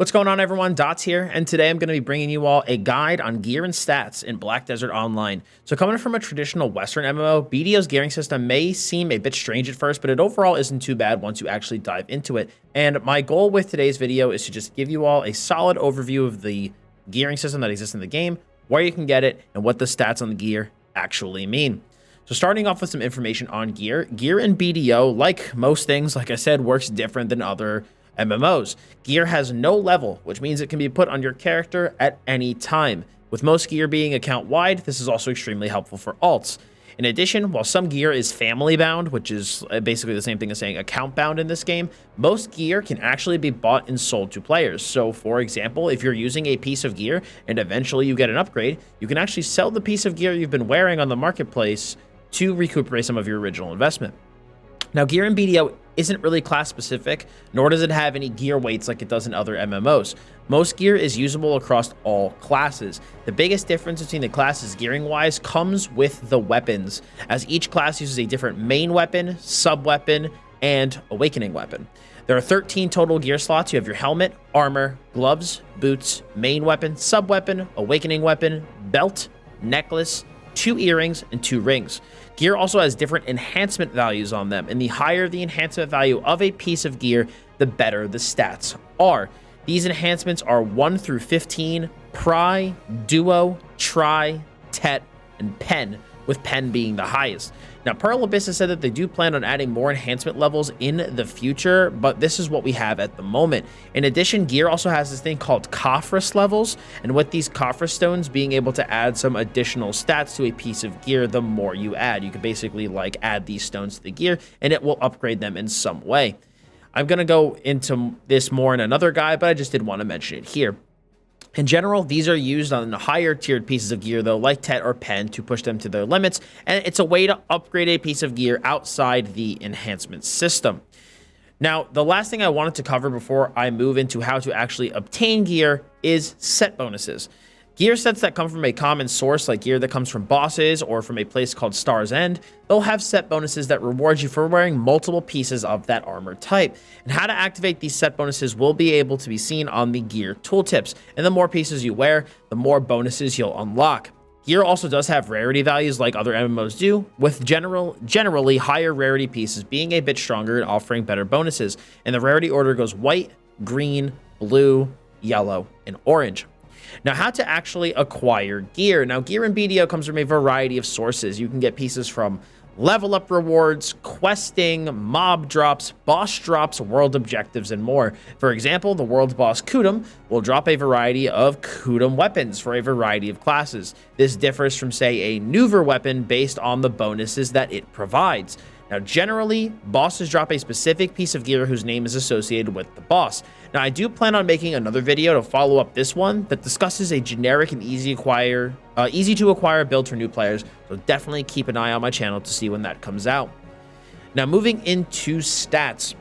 What's going on, everyone? Dottz here, and today I'm going to be bringing you all a guide on gear and stats in Black Desert Online. So coming from a traditional Western MMO, BDO's gearing system may seem a bit strange at first, but it overall isn't too bad once you actually dive into it. And my goal with today's video is to just give you all a solid overview of the gearing system that exists in the game, where you can get it, and what the stats on the gear actually mean. So starting off with some information on gear in BDO, like most things, like I said, works different than other MMOs. Gear has no level, which means it can be put on your character at any time. With most gear being account-wide, this is also extremely helpful for alts. In addition, while some gear is family-bound, which is basically the same thing as saying account-bound in this game, most gear can actually be bought and sold to players. So, for example, if you're using a piece of gear and eventually you get an upgrade, you can actually sell the piece of gear you've been wearing on the marketplace to recuperate some of your original investment. Now, gear in BDO isn't really class specific, nor does it have any gear weights like it does in other MMOs. Most gear is usable across all classes. The biggest difference between the classes gearing wise comes with the weapons, as each class uses a different main weapon, sub weapon, and awakening weapon. There are 13 total gear slots. You have your helmet, armor, gloves, boots, main weapon, sub weapon, awakening weapon, belt, necklace, 2 earrings, and 2 rings. Gear also has different enhancement values on them, and the higher the enhancement value of a piece of gear, the better the stats are. These enhancements are 1 through 15, Pry, Duo, Tri, Tet, and Pen, with Pen being the highest. Now, Pearl Abyss has said that they do plan on adding more enhancement levels in the future, but this is what we have at the moment. In addition, gear also has this thing called Coffers Levels, and with these Coffers stones being able to add some additional stats to a piece of gear, the more you add. You can basically like add these stones to the gear, and it will upgrade them in some way. I'm going to go into this more in another guide, but I just did want to mention it here. In general, these are used on higher tiered pieces of gear, though, like Tet or Pen, to push them to their limits, and it's a way to upgrade a piece of gear outside the enhancement system. Now, the last thing I wanted to cover before I move into how to actually obtain gear is set bonuses. Gear sets that come from a common source, like gear that comes from bosses or from a place called Star's End, they'll have set bonuses that reward you for wearing multiple pieces of that armor type. And how to activate these set bonuses will be able to be seen on the gear tooltips. And the more pieces you wear, the more bonuses you'll unlock. Gear also does have rarity values like other MMOs do, with generally higher rarity pieces being a bit stronger and offering better bonuses. And the rarity order goes white, green, blue, yellow, and orange. Now, how to actually acquire gear. Now, gear in BDO comes from a variety of sources. You can get pieces from level up rewards, questing, mob drops, boss drops, world objectives, and more. For example, the world boss Kudum will drop a variety of Kudum weapons for a variety of classes. This differs from, say, a Nuver weapon based on the bonuses that it provides. Now, generally, bosses drop a specific piece of gear whose name is associated with the boss. Now, I do plan on making another video to follow up this one that discusses a generic and easy to acquire build for new players, so definitely keep an eye on my channel to see when that comes out. Now, moving into stats.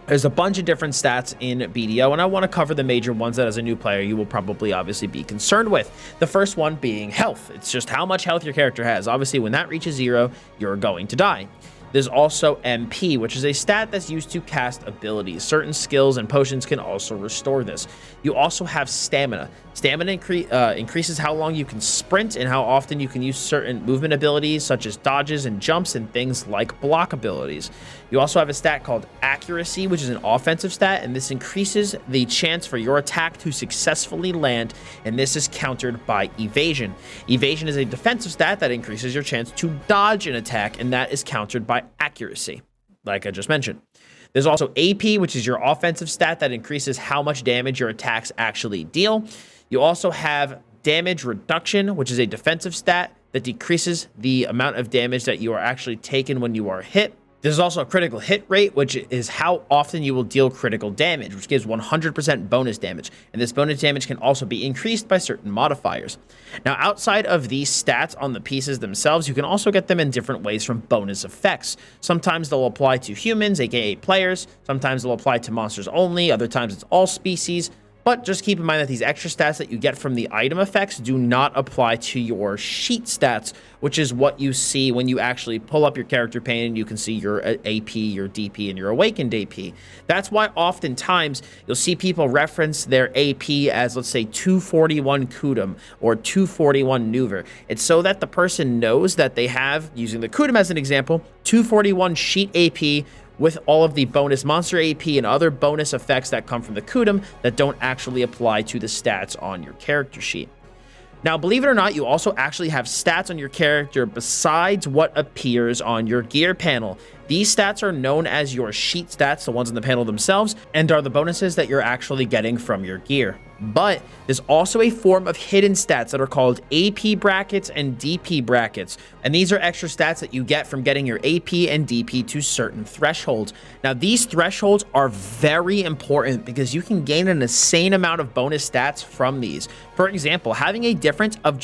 There's a bunch of different stats in BDO, and I want to cover the major ones that as a new player you will probably obviously be concerned with. The first one being health. It's just how much health your character has. Obviously, when that reaches 0, you're going to die. There's also MP, which is a stat that's used to cast abilities. Certain skills and potions can also restore this. You also have stamina. Stamina increases how long you can sprint and how often you can use certain movement abilities, such as dodges and jumps and things like block abilities. You also have a stat called accuracy, which is an offensive stat, and this increases the chance for your attack to successfully land, and this is countered by evasion. Evasion is a defensive stat that increases your chance to dodge an attack, and that is countered by accuracy, like I just mentioned. There's also AP, which is your offensive stat that increases how much damage your attacks actually deal. You also have damage reduction, which is a defensive stat that decreases the amount of damage that you are actually taken when you are hit. There's also a critical hit rate, which is how often you will deal critical damage, which gives 100% bonus damage. And this bonus damage can also be increased by certain modifiers. Now, outside of these stats on the pieces themselves, you can also get them in different ways from bonus effects. Sometimes they'll apply to humans, aka players. Sometimes they'll apply to monsters only. Other times it's all species. But just keep in mind that these extra stats that you get from the item effects do not apply to your sheet stats, which is what you see when you actually pull up your character pane and you can see your AP, your DP, and your awakened AP. That's why oftentimes you'll see people reference their AP as, let's say, 241 Kudum or 241 Nuver. It's so that the person knows that they have, using the Kudum as an example, 241 sheet AP with all of the bonus monster AP and other bonus effects that come from the Kudum that don't actually apply to the stats on your character sheet. Now, believe it or not, you also actually have stats on your character besides what appears on your gear panel. These stats are known as your sheet stats, the ones on the panel themselves, and are the bonuses that you're actually getting from your gear. But there's also a form of hidden stats that are called AP brackets and DP brackets. And these are extra stats that you get from getting your AP and DP to certain thresholds. Now, these thresholds are very important because you can gain an insane amount of bonus stats from these. For example, having a difference of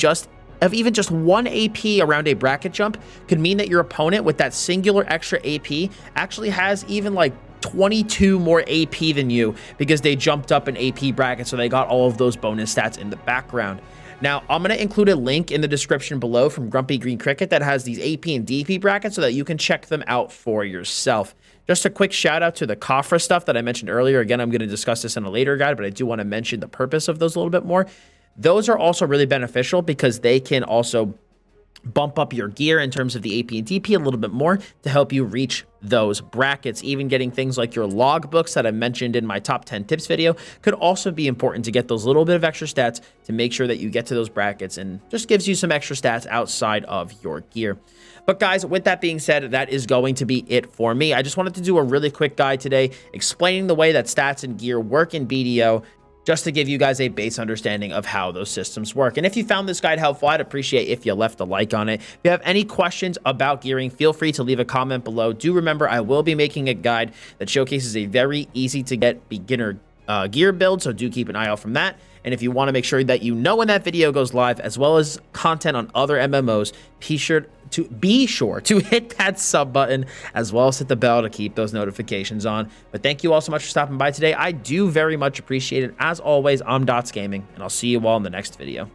even just 1 AP around a bracket jump could mean that your opponent with that singular extra AP actually has even like 22 more AP than you because they jumped up an AP bracket, so they got all of those bonus stats in the background. Now, I'm going to include a link in the description below from Grumpy Green Cricket that has these AP and DP brackets so that you can check them out for yourself. Just a quick shout out to the Coffers stuff that I mentioned earlier. Again, I'm going to discuss this in a later guide, but I do want to mention the purpose of those a little bit more. Those are also really beneficial because they can also bump up your gear in terms of the AP and DP a little bit more to help you reach those brackets. Even getting things like your log books that I mentioned in my top 10 tips video could also be important to get those little bit of extra stats to make sure that you get to those brackets, and just gives you some extra stats outside of your gear. But guys, with that being said, that is going to be it for me. I just wanted to do a really quick guide today explaining the way that stats and gear work in BDO, just to give you guys a base understanding of how those systems work. And if you found this guide helpful, I'd appreciate if you left a like on it. If you have any questions about gearing, feel free to leave a comment below. Do remember, I will be making a guide that showcases a very easy to get beginner gear build, so do keep an eye out from that. And if you want to make sure that you know when that video goes live, as well as content on other MMOs, be sure to hit that sub button, as well as hit the bell to keep those notifications on. But thank you all so much for stopping by today. I do very much appreciate it. As always, I'm Dottz Gaming, and I'll see you all in the next video.